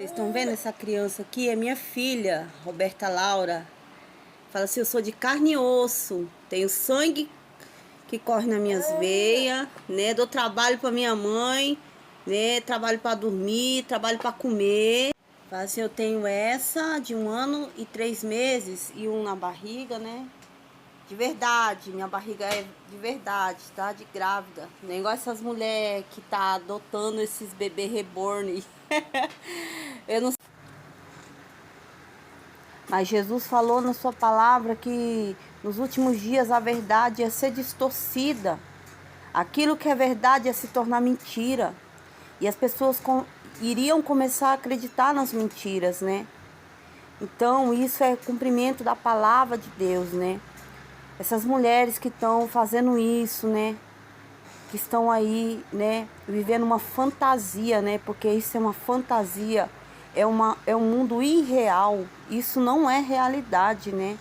Vocês estão vendo essa criança aqui? É minha filha, Roberta Laura. Fala assim, eu sou de carne e osso, tenho sangue que corre nas minhas veias, né? Dou trabalho para minha mãe, né? Trabalho para dormir, trabalho para comer. Fala assim, eu tenho essa de 1 ano e 3 meses e um na barriga, né? De verdade, minha barriga é de verdade, tá? De grávida. Nem igual essas mulheres que tá adotando esses bebês reborn. Eu não. Mas Jesus falou na sua palavra que nos últimos dias a verdade ia ser distorcida. Aquilo que é verdade ia se tornar mentira. E as pessoas iriam começar a acreditar nas mentiras, né? Então isso é cumprimento da palavra de Deus, né? Essas mulheres que estão fazendo isso, né? Que estão aí, né? Vivendo uma fantasia, né? Porque isso é uma fantasia. É um mundo irreal. Isso não é realidade, né?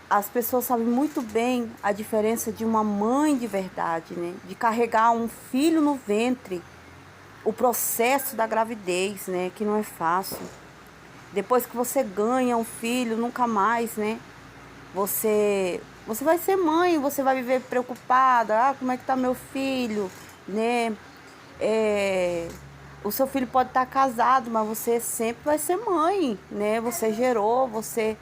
As pessoas sabem muito bem a diferença de uma mãe de verdade, né? De carregar um filho no ventre. O processo da gravidez, né? Que não é fácil. Depois que você ganha um filho, nunca mais, né? Você vai ser mãe, você vai viver preocupada. Ah, como é que tá meu filho, né? O seu filho pode estar casado, mas você sempre vai ser mãe, né? Você gerou, você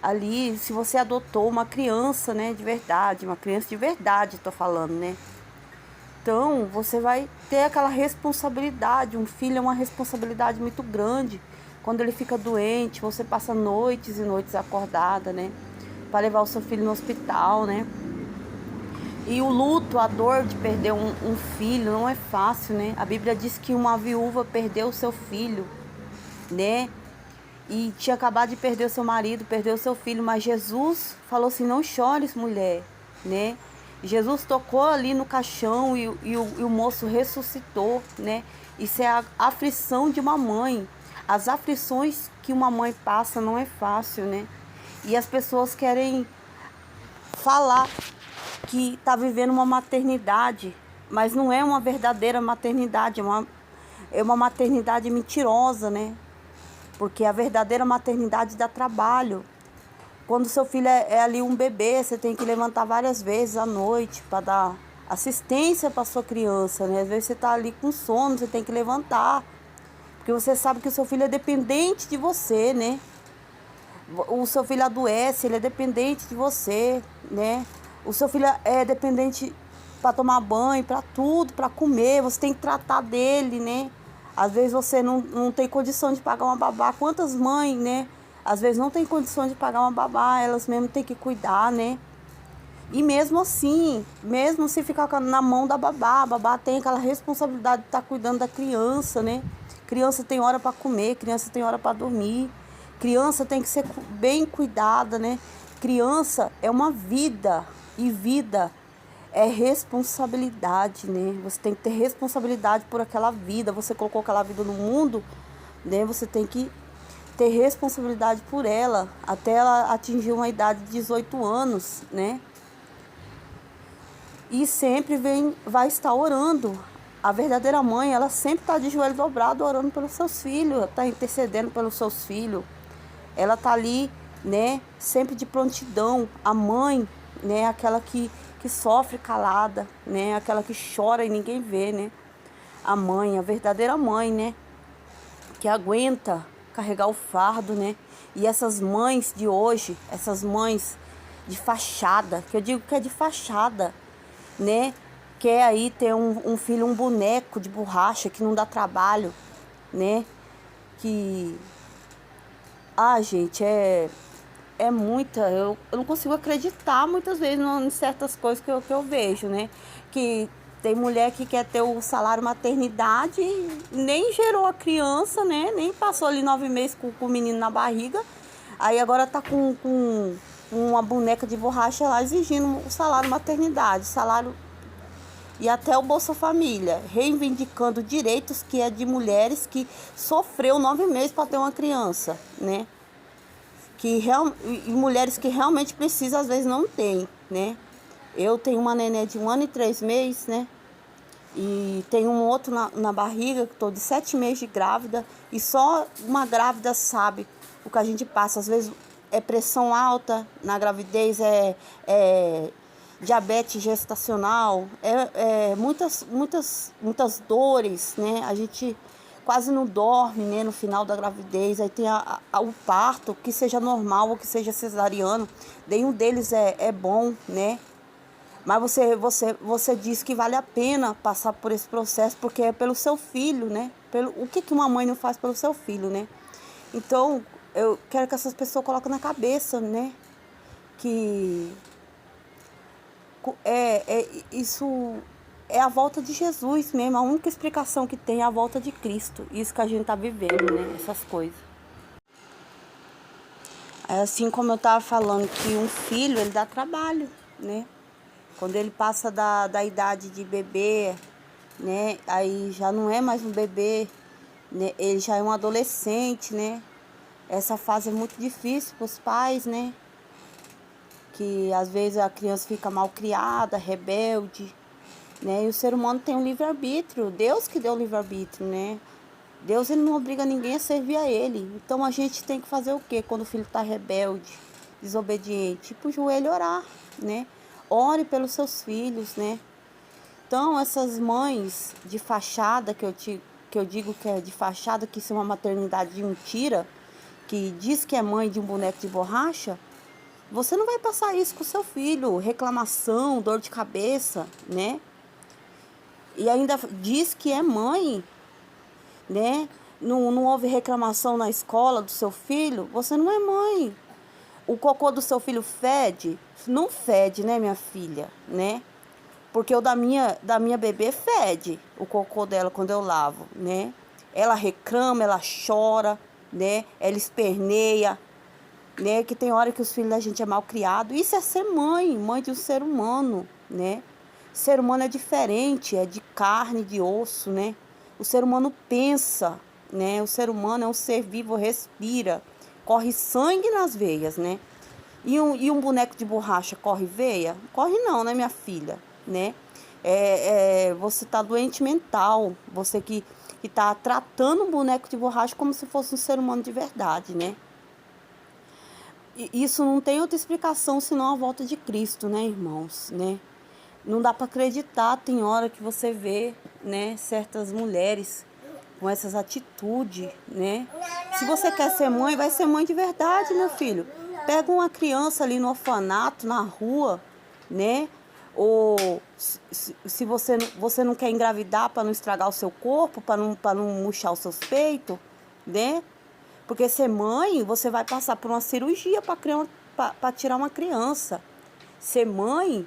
ali, se você adotou uma criança, né? De verdade, uma criança de verdade, tô falando, né? Então, você vai ter aquela responsabilidade. Um filho é uma responsabilidade muito grande. Quando ele fica doente, você passa noites e noites acordada, né? Para levar o seu filho no hospital, né? E o luto, a dor de perder um filho não é fácil, né? A Bíblia diz que uma viúva perdeu o seu filho, né? E tinha acabado de perder o seu marido, perdeu o seu filho, mas Jesus falou assim, não chores, mulher, né? Jesus tocou ali no caixão e o moço ressuscitou, né? Isso é a aflição de uma mãe. As aflições que uma mãe passa não é fácil, né? E as pessoas querem falar que está vivendo uma maternidade, mas não é uma verdadeira maternidade, é uma maternidade mentirosa, né? Porque a verdadeira maternidade dá trabalho. Quando seu filho é ali um bebê, você tem que levantar várias vezes à noite para dar assistência para sua criança, né? Às vezes você está ali com sono, você tem que levantar, porque você sabe que o seu filho é dependente de você, né? O seu filho adoece, ele é dependente de você, né? O seu filho é dependente para tomar banho, para tudo, para comer, você tem que tratar dele, né? Às vezes você não tem condição de pagar uma babá. Quantas mães, né? Às vezes não tem condição de pagar uma babá, elas mesmo têm que cuidar, né? E mesmo assim, mesmo se ficar na mão da babá, a babá tem aquela responsabilidade de estar cuidando da criança, né? Criança tem hora para comer, criança tem hora para dormir. Criança tem que ser bem cuidada, né? Criança é uma vida e vida é responsabilidade, né? Você tem que ter responsabilidade por aquela vida. Você colocou aquela vida no mundo, né? Você tem que ter responsabilidade por ela até ela atingir uma idade de 18 anos, né? E sempre vai estar orando. A verdadeira mãe, ela sempre está de joelho dobrado orando pelos seus filhos, está intercedendo pelos seus filhos. Ela está ali, né, sempre de prontidão. A mãe, né, aquela que sofre calada, né, aquela que chora e ninguém vê, né. A mãe, a verdadeira mãe, né, que aguenta carregar o fardo, né. E essas mães de hoje, essas mães de fachada, que eu digo que é de fachada, né, quer aí ter um filho, um boneco de borracha que não dá trabalho, né, que... Ah, gente, é muita... Eu não consigo acreditar muitas vezes em certas coisas que eu vejo, né? Que tem mulher que quer ter o salário maternidade, nem gerou a criança, né? Nem passou ali 9 meses com o menino na barriga. Aí agora tá com uma boneca de borracha lá exigindo o salário maternidade, salário... E até o Bolsa Família, reivindicando direitos que é de mulheres que sofreu 9 meses para ter uma criança, né? E mulheres que realmente precisam, às vezes não tem, né? Eu tenho uma neném de 1 ano e 3 meses, né? E tem um outro na barriga, que estou de 7 meses de grávida, e só uma grávida sabe o que a gente passa. Às vezes é pressão alta na gravidez, é diabetes gestacional, muitas dores, né? A gente quase não dorme, né, no final da gravidez. Aí tem o parto, que seja normal ou que seja cesariano, nenhum deles é bom, né? Mas você diz que vale a pena passar por esse processo, porque é pelo seu filho, né? O que uma mãe não faz pelo seu filho, né? Então, eu quero que essas pessoas coloquem na cabeça, né? Que isso é a volta de Jesus mesmo. A única explicação que tem é a volta de Cristo. Isso que a gente tá vivendo, né? Essas coisas. Assim como eu tava falando que um filho, ele dá trabalho, né? Quando ele passa da idade de bebê, né? Aí já não é mais um bebê, né? Ele já é um adolescente, né? Essa fase é muito difícil para os pais, né? Que às vezes a criança fica mal criada, rebelde, né? E o ser humano tem um livre-arbítrio. Deus que deu o livre-arbítrio, né? Deus, ele não obriga ninguém a servir a ele. Então a gente tem que fazer o quê quando o filho está rebelde, desobediente? Ir pro joelho orar, né? Ore pelos seus filhos, né? Então essas mães de fachada, que eu digo que é de fachada, que isso é uma maternidade de mentira, que diz que é mãe de um boneco de borracha, você não vai passar isso com o seu filho, reclamação, dor de cabeça, né? E ainda diz que é mãe, né? Não houve reclamação na escola do seu filho, você não é mãe. O cocô do seu filho fede? Não fede, né, minha filha, né? Porque o da minha bebê fede, o cocô dela quando eu lavo, né? Ela reclama, ela chora, né? Ela esperneia, né? Que tem hora que os filhos da gente é mal criado. Isso é ser mãe, mãe de um ser humano, né? Ser humano é diferente, é de carne, de osso, né? O ser humano pensa, né? O ser humano é um ser vivo, respira, corre sangue nas veias, né? E um boneco de borracha corre veia? Corre não, né, minha filha, né? Você tá doente mental, você que tá tratando um boneco de borracha como se fosse um ser humano de verdade, né? E isso não tem outra explicação senão a volta de Cristo, né, irmãos, né? Não dá para acreditar, tem hora que você vê, né, certas mulheres com essas atitudes, né? Se você quer ser mãe, vai ser mãe de verdade, meu filho. Pega uma criança ali no orfanato, na rua, né? Ou se você não quer engravidar para não estragar o seu corpo, para não murchar os seus peitos, né? Porque ser mãe, você vai passar por uma cirurgia para tirar uma criança. Ser mãe,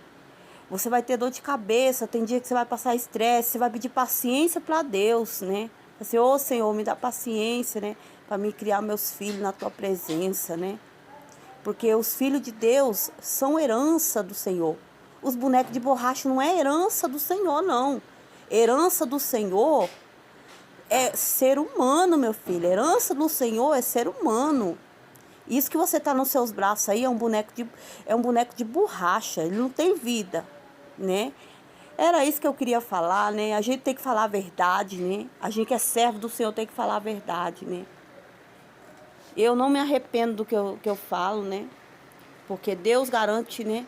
você vai ter dor de cabeça, tem dia que você vai passar estresse, você vai pedir paciência para Deus, né? Assim, ô Senhor, me dá paciência, né? Para me criar meus filhos na tua presença, né? Porque os filhos de Deus são herança do Senhor. Os bonecos de borracha não é herança do Senhor, não. Herança do Senhor é ser humano, meu filho. Herança do Senhor é ser humano. Isso que você tá nos seus braços aí é um boneco de borracha. Ele não tem vida, né? Era isso que eu queria falar, né? A gente tem que falar a verdade, né? A gente que é servo do Senhor tem que falar a verdade, né? Eu não me arrependo do que eu falo, né? Porque Deus garante, né?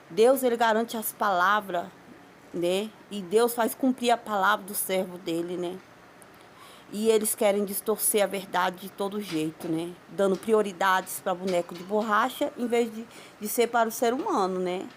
Deus, ele garante as palavras, né? E Deus faz cumprir a palavra do servo dele, né? E eles querem distorcer a verdade de todo jeito, né? Dando prioridades para boneco de borracha em vez de ser para o ser humano, né?